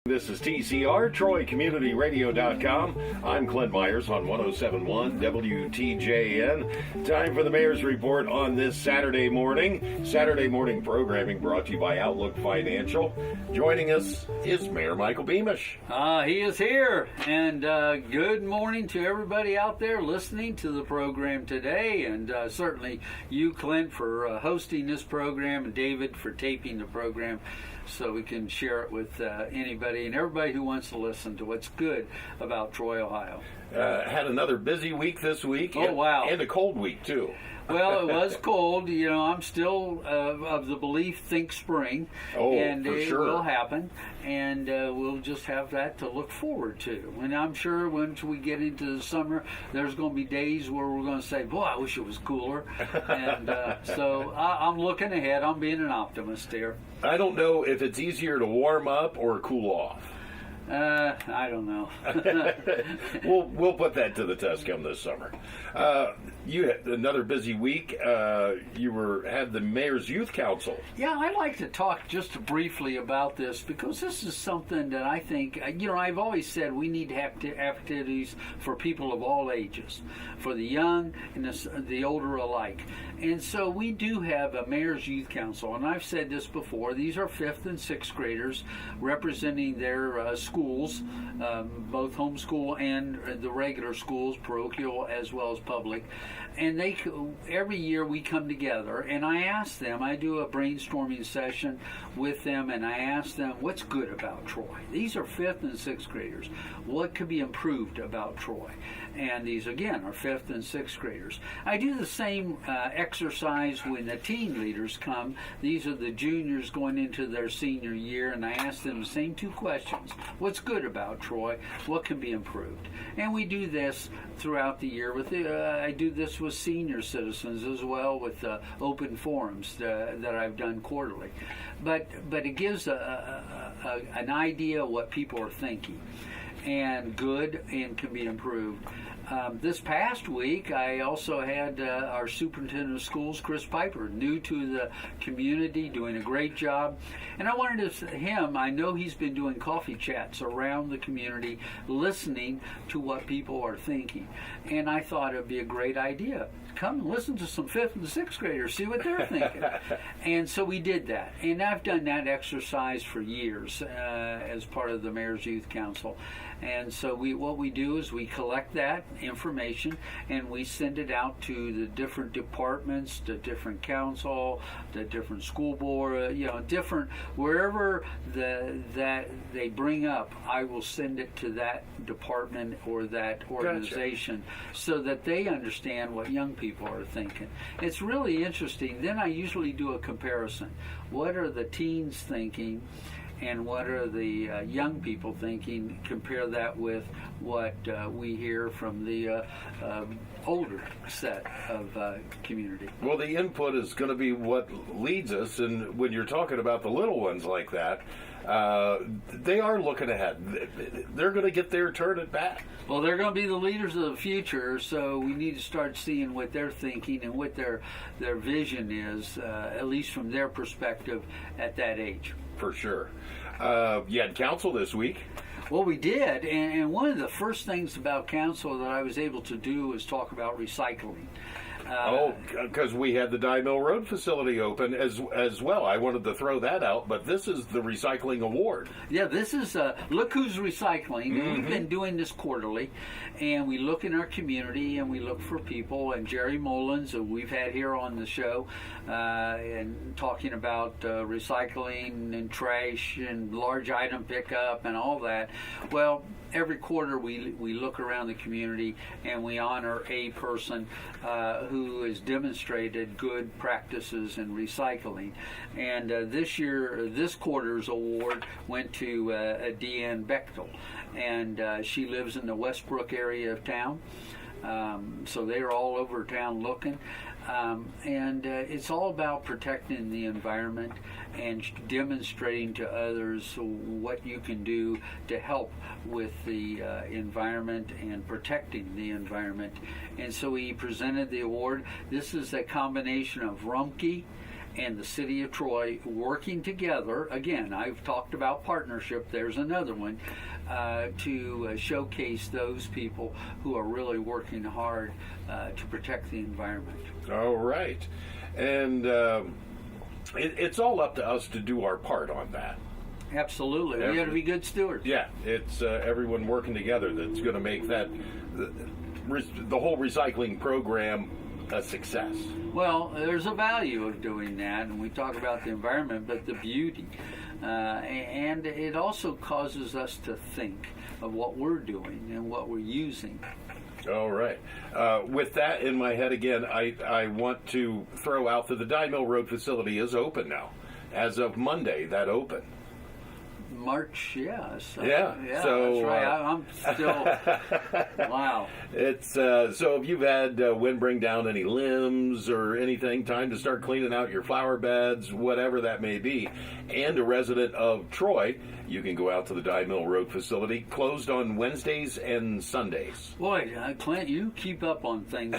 This is TCR, TroyCommunityRadio.com. I'm Clint Myers on 107.1 WTJN. Time for the Mayor's Report on this Saturday morning. Saturday morning programming brought to you by Outlook Financial. Joining us is Mayor Michael Beamish. He is here, and good morning to everybody out there listening to the program today, and certainly you, Clint, for hosting this program, and David for taping the program, so we can share it with anybody and everybody who wants to listen to what's good about Troy, Ohio. Had another busy week this week. Oh, wow. And a cold week, too. Well, it was cold. You know, I'm still of the belief, think spring. Oh, and for it sure. will happen. And we'll just have that to look forward to. And I'm sure once we get into the summer, there's going to be days where we're going to say, boy, I wish it was cooler. And so I'm looking ahead. I'm being an optimist here. I don't know if it's easier to warm up or cool off. I don't know. We'll put that to the test come this summer. You had another busy week. You had the Mayor's Youth Council. Yeah, I'd like to talk just briefly about this because this is something that I think, I've always said we need to have activities for people of all ages, for the young and the older alike. And so we do have a Mayor's Youth Council, and I've said this before. These are 5th and 6th graders representing their schools, both homeschool and the regular schools, parochial as well as public. And every year we come together, and I ask them, I do a brainstorming session with them, and I ask them, what's good about Troy? These are 5th and 6th graders. What could be improved about Troy? And these, again, are 5th and 6th graders. I do the same exercise when the teen leaders come. These are the juniors going into their senior year, and I ask them the same 2 questions. What's good about Troy? What can be improved? And we do this throughout the year. I do this with senior citizens as well, with open forums that I've done quarterly. But it gives an idea of what people are thinking, and good and can be improved. This past week, I also had our superintendent of schools, Chris Piper, new to the community, doing a great job. And I wanted to I know he's been doing coffee chats around the community, listening to what people are thinking. And I thought it'd be a great idea. Come and listen to some 5th and 6th graders, see what they're thinking. And so we did that. And I've done that exercise for years as part of the Mayor's Youth Council. And so what we do is we collect that information and we send it out to the different departments, the different council, the different school board, different, wherever that they bring up, I will send it to that department or that organization. Gotcha. So that they understand what young people are thinking. It's really interesting. Then I usually do a comparison. What are the teens thinking? And what are the young people thinking? Compare that with what we hear from the older set of community. Well, the input is going to be what leads us, and when you're talking about the little ones like that, they are looking ahead. They're going to get their turn at bat. Well, they're going to be the leaders of the future, so we need to start seeing what they're thinking and what their vision is, at least from their perspective at that age. For sure. You had council this week. Well, we did, and one of the first things about council that I was able to do was talk about recycling. Because we had the Dye Mill Road facility open as well. I wanted to throw that out, but this is the Recycling Award. Yeah, this is Look Who's Recycling. Mm-hmm. We've been doing this quarterly, and we look in our community, and we look for people, and Jerry Mullins, who we've had here on the show, and talking about recycling and trash and large item pickup and all that. Well, every quarter we look around the community and we honor a person who has demonstrated good practices in recycling. And this quarter's award went to Deanne Bechtel, and she lives in the Westbrook area of town. So they're all over town looking. And it's all about protecting the environment and demonstrating to others what you can do to help with the environment and protecting the environment. And so we presented the award. This is a combination of Rumpke and the city of Troy working together. Again, I've talked about partnership. There's another one to showcase those people who are really working hard to protect the environment. All right. And it's all up to us to do our part on that. Absolutely. We got to be good stewards. Yeah, it's everyone working together that's going to make the whole recycling program a success. Well, there's a value of doing that, and we talk about the environment, but the beauty. And it also causes us to think of what we're doing and what we're using. All right. With that in my head again, I want to throw out that the Dye Mill Road facility is open now. As of Monday, that opened. March, yes. Yeah. So, that's right. I'm still, wow. It's so if you've had wind bring down any limbs or anything, time to start cleaning out your flower beds, whatever that may be, and a resident of Troy, you can go out to the Dye Mill Road facility, closed on Wednesdays and Sundays. Boy, Clint, you keep up on things.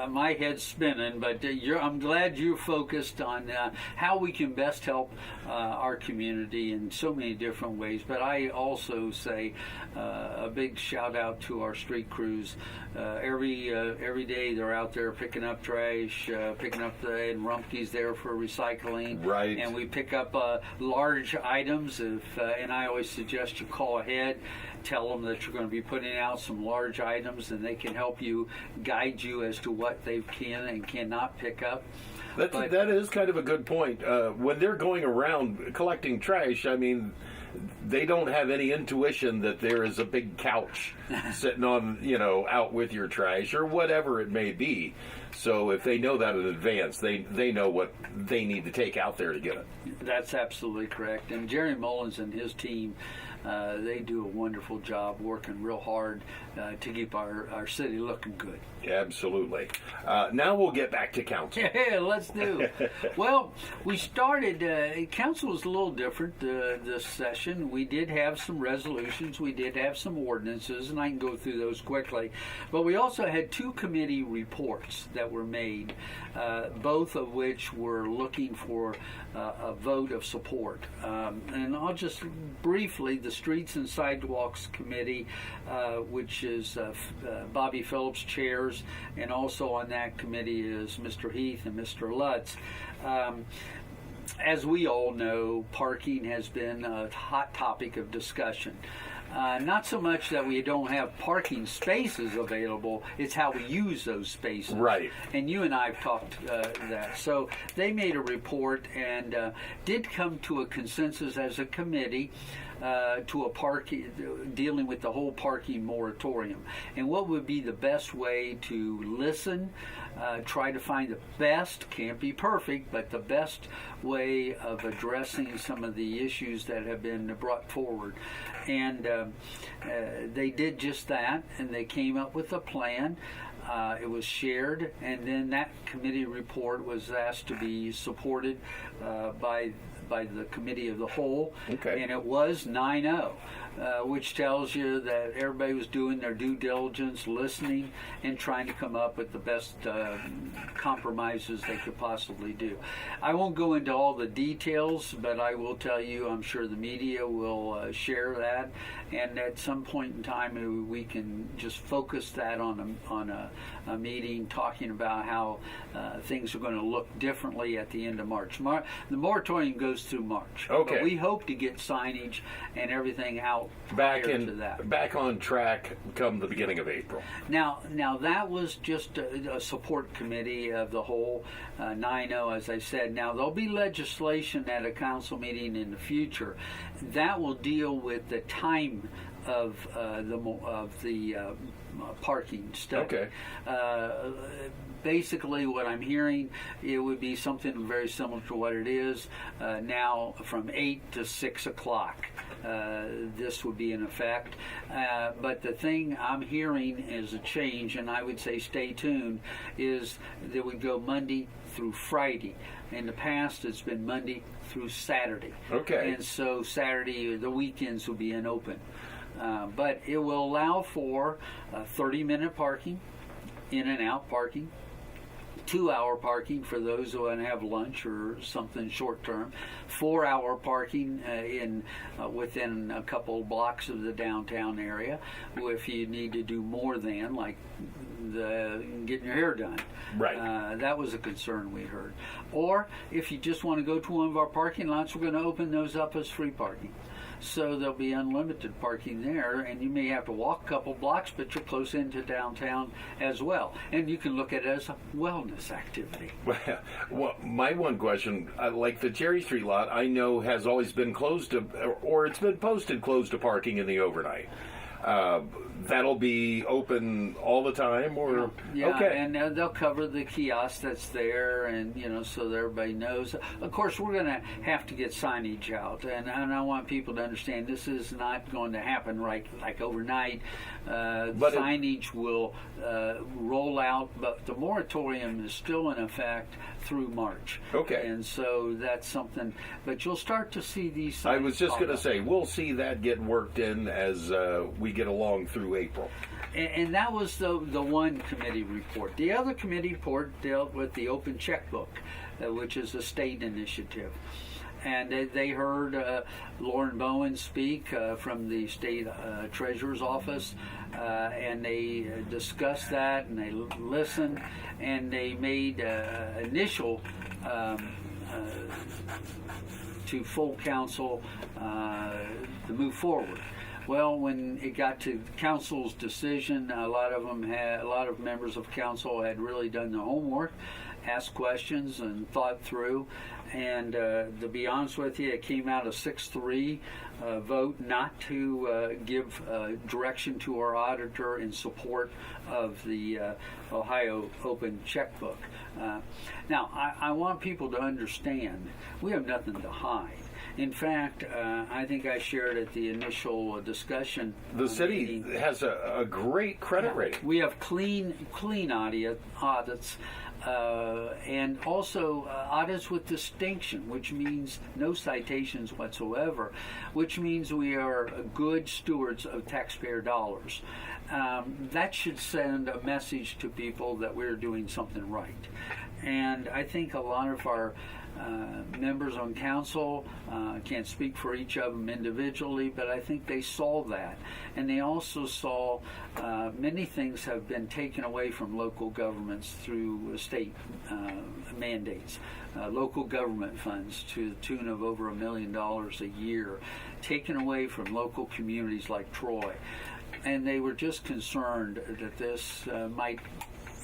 My head's spinning, but I'm glad you're focused on how we can best help our community in so many different ways. But I also say a big shout out to our street crews. Every day they're out there picking up trash, and Rumpke's there for recycling. Right. And we pick up large items. And I always suggest you call ahead, tell them that you're going to be putting out some large items, and they can help you, guide you as to what they can and cannot pick up. That is kind of a good point. When they're going around collecting trash, I mean, they don't have any intuition that there is a big couch sitting on, out with your trash or whatever it may be. So if they know that in advance, they know what they need to take out there to get it. That's absolutely correct. And Jerry Mullins and his team, they do a wonderful job working real hard to keep our city looking good. Absolutely. Now we'll get back to council. Yeah, let's do. Well, we started, council was a little different this session. We did have some resolutions, we did have some ordinances, and I can go through those quickly. But we also had two committee reports that were made, both of which were looking for a vote of support. And I'll just briefly, the Streets and Sidewalks Committee, which is Bobby Phillips chairs, and also on that committee is Mr. Heath and Mr. Lutz. As we all know, parking has been a hot topic of discussion. Not so much that we don't have parking spaces available, it's how we use those spaces. Right. And you and I have talked that. So they made a report and did come to a consensus as a committee to a parking, dealing with the whole parking moratorium. And what would be the best way to listen, try to find the best, can't be perfect, but the best way of addressing some of the issues that have been brought forward. And they did just that, and they came up with a plan. It was shared, and then that committee report was asked to be supported by the committee of the whole, okay. And it was 9-0, which tells you that everybody was doing their due diligence, listening, and trying to come up with the best compromises they could possibly do. I won't go into all the details, but I will tell you, I'm sure the media will share that, and at some point in time, maybe we can just focus that on a meeting, talking about how things are going to look differently at the end of March. The moratorium goes through March. Okay. But we hope to get signage and everything out prior to that. Back on track come the beginning of April. Now that was just a support committee of the whole, 9-0, as I said. Now there'll be legislation at a council meeting in the future that will deal with the time of the parking study. Okay. Basically, what I'm hearing, it would be something very similar to what it is now, from 8 to 6 o'clock. This would be in effect. But the thing I'm hearing is a change, and I would say stay tuned, is that we go Monday through Friday. In the past, it's been Monday through Saturday. Okay. And so Saturday, the weekends will be open. But it will allow for 30-minute parking, in and out parking. 2-hour parking for those who want to have lunch or something short term, 4-hour parking within a couple blocks of the downtown area if you need to do more than, like getting your hair done. Right. That was a concern we heard. Or if you just want to go to one of our parking lots, we're going to open those up as free parking. So there'll be unlimited parking there, and you may have to walk a couple blocks, but you're close into downtown as well. And you can look at it as a wellness activity. Well, my one question, like the Cherry Street lot, I know has always been closed to, or it's been posted closed to parking in the overnight. That'll be open all the time, or yeah, okay. And they'll cover the kiosk that's there, and so that everybody knows. Of course, we're going to have to get signage out, and I want people to understand this is not going to happen like overnight. But signage will roll out, but the moratorium is still in effect through March. Okay. And so that's something, but you'll start to see these signs. I was just going to say, we'll see that get worked in as we get along through April. And that was the one committee report. The other committee report dealt with the open checkbook, which is a state initiative. And they heard Lauren Bowen speak from the state treasurer's office, and they discussed that, and they listened, and they made initial to full council to move forward. Well, when it got to council's decision, a lot of members of council had really done their homework, asked questions, and thought through. And to be honest with you, it came out a 6-3 vote not to give direction to our auditor in support of the Ohio Open Checkbook. Now, I want people to understand we have nothing to hide. In fact, I think I shared at the initial discussion. The city has a great credit rating. We have clean audits, and also audits with distinction, which means no citations whatsoever, which means we are good stewards of taxpayer dollars. That should send a message to people that we're doing something right. And I think a lot of our members on council, can't speak for each of them individually, but I think they saw that. And they also saw many things have been taken away from local governments through state mandates. Local government funds to the tune of over $1 million a year, taken away from local communities like Troy. And they were just concerned that this might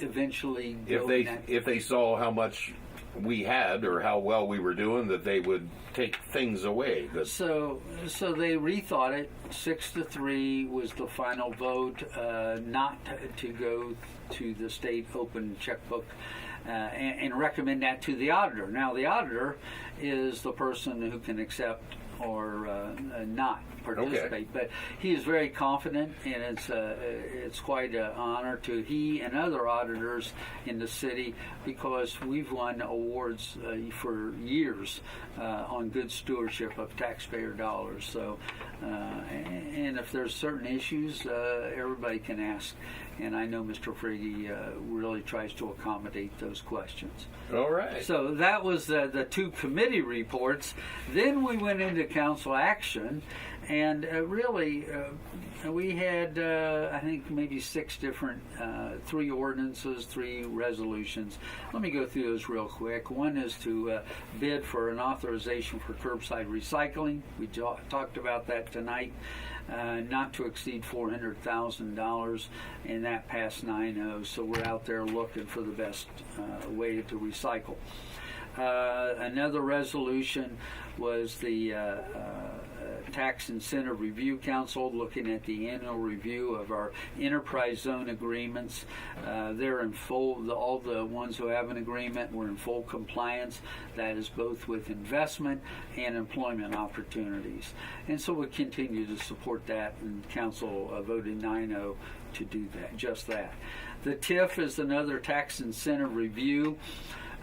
eventually go if they saw how much we had or how well we were doing, that they would take things away. So they rethought it. 6-3 was the final vote, not to go to the state open checkbook and recommend that to the auditor. Now, the auditor is the person who can accept or not participate, okay. But he is very confident, and it's quite an honor to he and other auditors in the city, because we've won awards for years on good stewardship of taxpayer dollars. So, and if there's certain issues, everybody can ask. And I know Mr. Frigge really tries to accommodate those questions. All right. So that was the two committee reports. Then we went into council action, and really we had, I think, maybe 6 different, 3 ordinances, 3 resolutions. Let me go through those real quick. One is to bid for an authorization for curbside recycling. We talked about that tonight. Not to exceed $400,000, and that passed 9-0. So we're out there looking for the best way to recycle. Another resolution was the Tax Incentive Review Council, looking at the annual review of our enterprise zone agreements. They're in full, all the ones who have an agreement were in full compliance. That is both with investment and employment opportunities. And so we continue to support that, and council voted 9-0 to do that, just that. The TIF is another tax incentive review.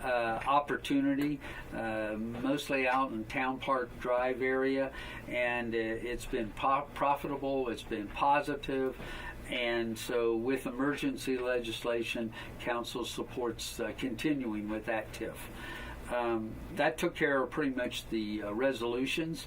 opportunity, mostly out in Town Park Drive area, and it's been profitable, it's been positive. And so with emergency legislation, council supports continuing with that TIF. That took care of pretty much the resolutions.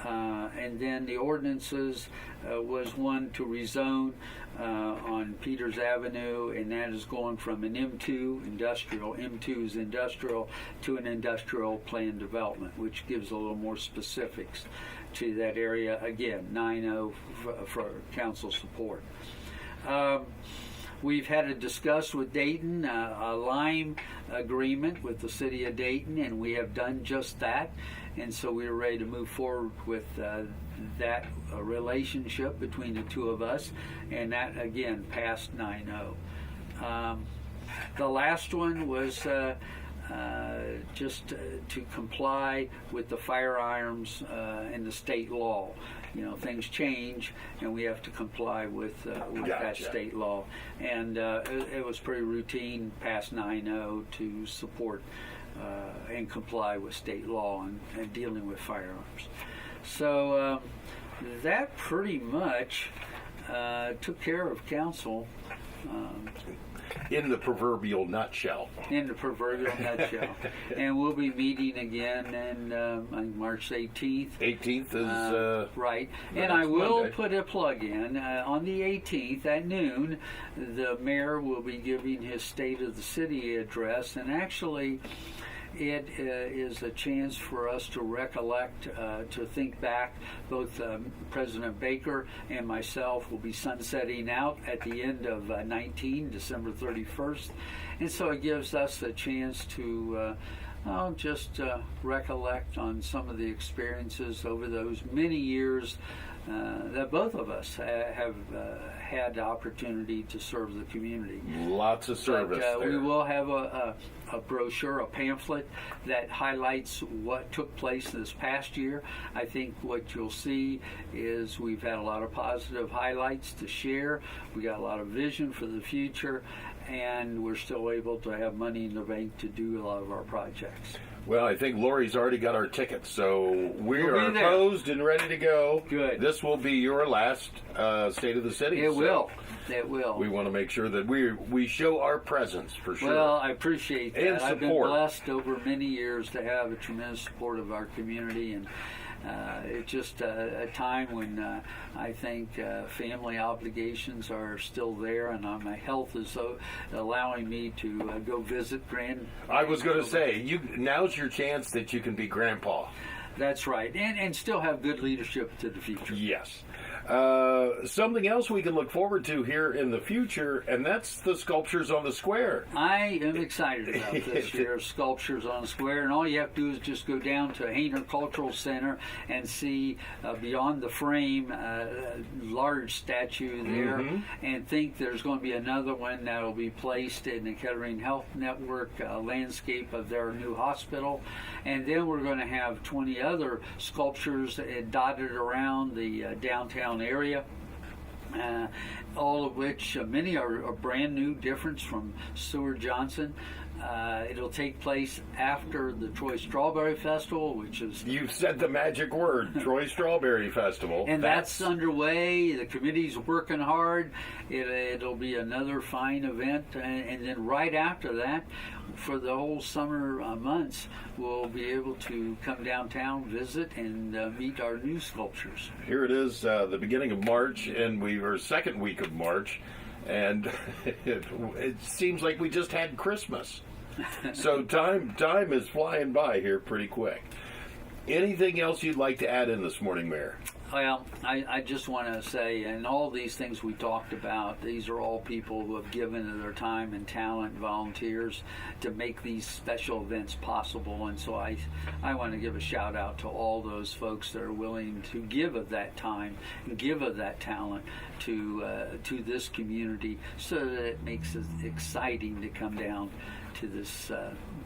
And then the ordinances was one to rezone on Peters Avenue, and that is going from an M2 industrial, M2's industrial, to an industrial plan development, which gives a little more specifics to that area. Again, 9-0 for council support. We've had to discuss with Dayton a Lime agreement with the city of Dayton, and we have done just that. And so we are ready to move forward with that relationship between the two of us, and that again passed 9-0. The last one was just to comply with the firearms and the state law. You know, things change, and we have to comply with that state law. And it was pretty routine, past 9-0, to support and comply with state law and dealing with firearms. So that pretty much took care of council. In the proverbial nutshell. In the proverbial nutshell. And we'll be meeting again on March 18th. 18th is... right. And I will Monday. Put a plug in. On the 18th at noon, the mayor will be giving his State of the City address. And actually, it is a chance for us to recollect, to think back. Both President Baker and myself will be sunsetting out at the end of December 31st. And so it gives us a chance to just recollect on some of the experiences over those many years that both of us have had the opportunity to serve the community. Lots of service there. We will have a brochure, a pamphlet that highlights what took place this past year. I think what you'll see is we've had a lot of positive highlights to share. We got a lot of vision for the future, and we're still able to have money in the bank to do a lot of our projects. Well, I think Lori's already got our tickets, so we are posed and ready to go. Good. This will be your last State of the City. It will. It will. We want to make sure that we show our presence for sure. Well, I appreciate that. And support. I've been blessed over many years to have a tremendous support of our community, and it's just a time when I think family obligations are still there, and my health is allowing me to go visit I was going to say, now's your chance that you can be grandpa. That's right, and still have good leadership to the future. Yes. Something else we can look forward to here in the future, and that's the Sculptures on the Square. I am excited about this year's Sculptures on the Square, and all you have to do is just go down to Hainer Cultural Center and see beyond the frame large statue there, and think there's going to be another one that will be placed in the Kettering Health Network landscape of their new hospital, and then we're going to have 20 other sculptures dotted around the downtown area, all of which many are brand new, difference from Stuart Johnson. It'll take place after the Troy Strawberry Festival, which is... You've said the magic word, Troy Strawberry Festival. And that's underway. The committee's working hard. It'll be another fine event. And then right after that, for the whole summer months, we'll be able to come downtown, visit, and meet our new sculptures. Here it is, the beginning of March, and we are second week of March, and it seems like we just had Christmas. So time is flying by here pretty quick. Anything else you'd like to add in this morning, Mayor? Well, I just want to say, and all these things we talked about, these are all people who have given their time and talent, volunteers, to make these special events possible. And so I want to give a shout out to all those folks that are willing to give of that time, and give of that talent to this community, so that it makes it exciting to come down to this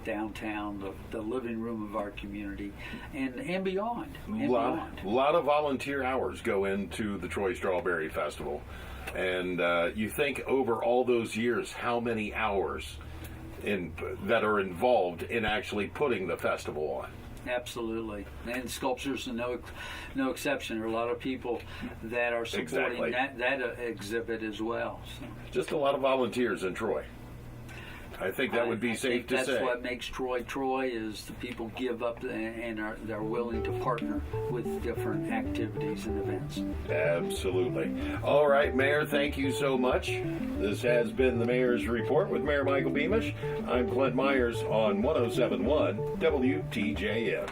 downtown, the living room of our community, and beyond. A lot of volunteer hours go into the Troy Strawberry Festival, and you think over all those years how many hours that are involved in actually putting the festival on. Absolutely, and sculptures are no exception. There are a lot of people that are supporting that exhibit as well. So. Just a lot of volunteers in Troy. I think that would be safe to say. That's what makes Troy is the people give up and they're willing to partner with different activities and events. Absolutely. All right, Mayor, thank you so much. This has been the Mayor's Report with Mayor Michael Beamish. I'm Clint Myers on 107.1 WTJN.